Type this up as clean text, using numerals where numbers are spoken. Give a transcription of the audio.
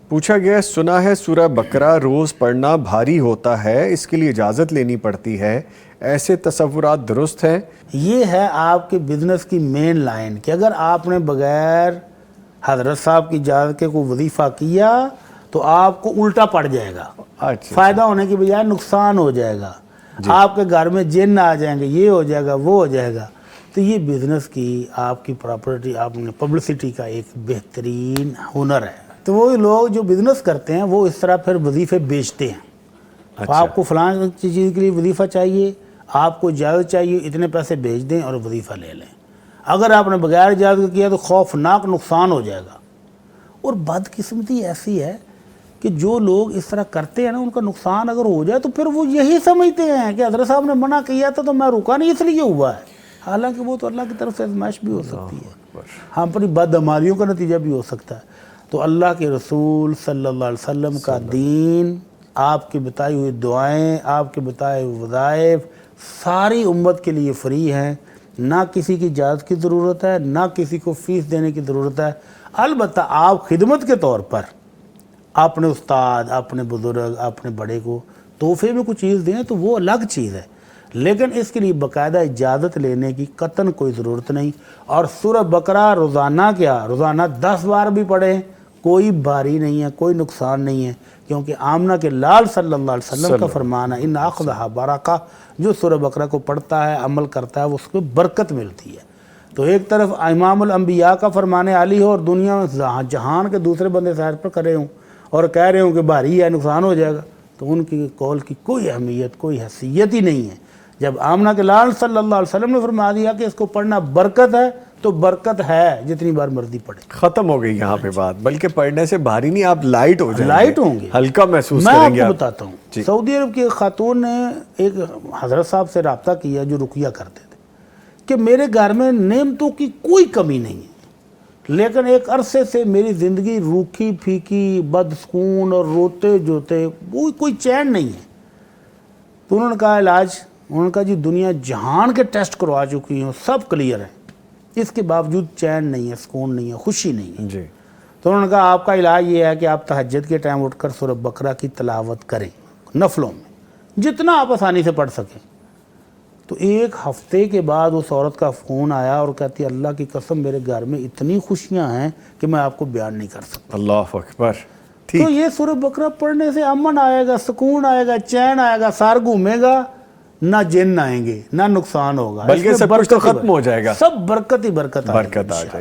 پوچھا گیا سنا ہے سورہ بقرہ روز پڑھنا بھاری ہوتا ہے، اس کے لیے اجازت لینی پڑتی ہے، ایسے تصورات درست ہیں؟ یہ ہے آپ کے بزنس کی مین لائن کہ اگر آپ نے بغیر حضرت صاحب کی اجازت کے کوئی وظیفہ کیا تو آپ کو الٹا پڑ جائے گا، اچھا فائدہ ہونے کی بجائے نقصان ہو جائے گا، آپ کے گھر میں جن آ جائیں گے، یہ ہو جائے گا، وہ ہو جائے گا۔ تو یہ بزنس کی آپ کی پراپرٹی، آپ نے پبلسٹی کا ایک بہترین ہنر ہے۔ تو وہ لوگ جو بزنس کرتے ہیں وہ اس طرح پھر وظیفے بیچتے ہیں۔ تو آپ کو فلاں چیز کے لیے وظیفہ چاہیے، آپ کو اجازت چاہیے، اتنے پیسے بھیج دیں اور وظیفہ لے لیں۔ اگر آپ نے بغیر اجازت کیا تو خوفناک نقصان ہو جائے گا۔ اور بدقسمتی ایسی ہے کہ جو لوگ اس طرح کرتے ہیں نا، ان کا نقصان اگر ہو جائے تو پھر وہ یہی سمجھتے ہیں کہ حضرت صاحب نے منع کیا تھا تو میں رکا نہیں، اس لیے ہوا ہے۔ حالانکہ وہ تو اللہ کی طرف سے آزمائش بھی ہو سکتی ہے، ہم اپنی بدعمالیوں کا نتیجہ بھی ہو سکتا ہے۔ تو اللہ کے رسول صلی اللہ علیہ وسلم کا دین، آپ کی بتائی ہوئی دعائیں، آپ کے بتائے ہوئے وظائف ساری امت کے لیے فری ہیں، نہ کسی کی اجازت کی ضرورت ہے، نہ کسی کو فیس دینے کی ضرورت ہے۔ البتہ آپ خدمت کے طور پر اپنے استاد، اپنے بزرگ، اپنے بڑے کو تحفے میں کچھ چیز دیں تو وہ الگ چیز ہے، لیکن اس کے لیے باقاعدہ اجازت لینے کی قطعاً کوئی ضرورت نہیں۔ اور سورہ بقرہ روزانہ روزانہ 10 بار بھی پڑھیں، کوئی باری نہیں ہے، کوئی نقصان نہیں ہے، کیونکہ آمنہ کے لال صلی اللہ علیہ وسلم کا فرمان ہے ان اخذھا برکہ، جو سورہ بقرہ کو پڑھتا ہے، عمل کرتا ہے، اس کو برکت ملتی ہے۔ تو ایک طرف امام الانبیاء کا فرمان عالی ہو اور دنیا میں جہان کے دوسرے بندے سیر پر کرے ہوں اور کہہ رہے ہوں کہ بھاری ہے، نقصان ہو جائے گا، تو ان کی قول کی کوئی اہمیت، کوئی حیثیت ہی نہیں ہے۔ جب آمنہ کے لال صلی اللہ علیہ وسلم نے فرما دیا کہ اس کو پڑھنا برکت ہے تو برکت ہے، جتنی بار مرضی پڑھے۔ ختم ہو گئی یہاں پہ بات، بلکہ پڑھنے سے بھاری نہیں، آپ لائٹ ہو جائیں گے، لائٹ ہوں گے، ہلکا محسوس میں کریں گے۔ آپ کو بتاتا ہوں، سعودی عرب کی ایک خاتون نے ایک حضرت صاحب سے رابطہ کیا جو رقیہ کرتے تھے کہ میرے گھر میں نعمتوں کی کوئی کمی نہیں ہے، لیکن ایک عرصے سے میری زندگی روکھی پھیکی، بدسکون اور روتے جوتے، کوئی چین نہیں ہے۔ تو انہوں نے کہا علاج، انہوں نے کہا جی دنیا جہان کے ٹیسٹ کروا چکی ہوں، سب کلیئر ہے، اس کے باوجود چین نہیں ہے، سکون نہیں ہے، خوشی نہیں ہے۔ جی تو انہوں نے کہا آپ کا علاج یہ ہے کہ آپ تہجد کے ٹائم اٹھ کر سورہ بقرہ کی تلاوت کریں، نفلوں میں جتنا آپ آسانی سے پڑھ سکیں۔ تو ایک ہفتے کے بعد اس عورت کا فون آیا اور کہتی اللہ کی قسم میرے گھر میں اتنی خوشیاں ہیں کہ میں آپ کو بیان نہیں کر سکتا۔ اللہ اکبر۔ تو یہ سورہ بقرہ پڑھنے سے امن آئے گا، سکون آئے گا، چین آئے گا، سار گھومے گا، نہ جن آئیں گے، نہ نقصان ہوگا، بلکہ سب کچھ تو ختم ہو جائے گا، سب برکت ہی برکت برکت آ جائے گی۔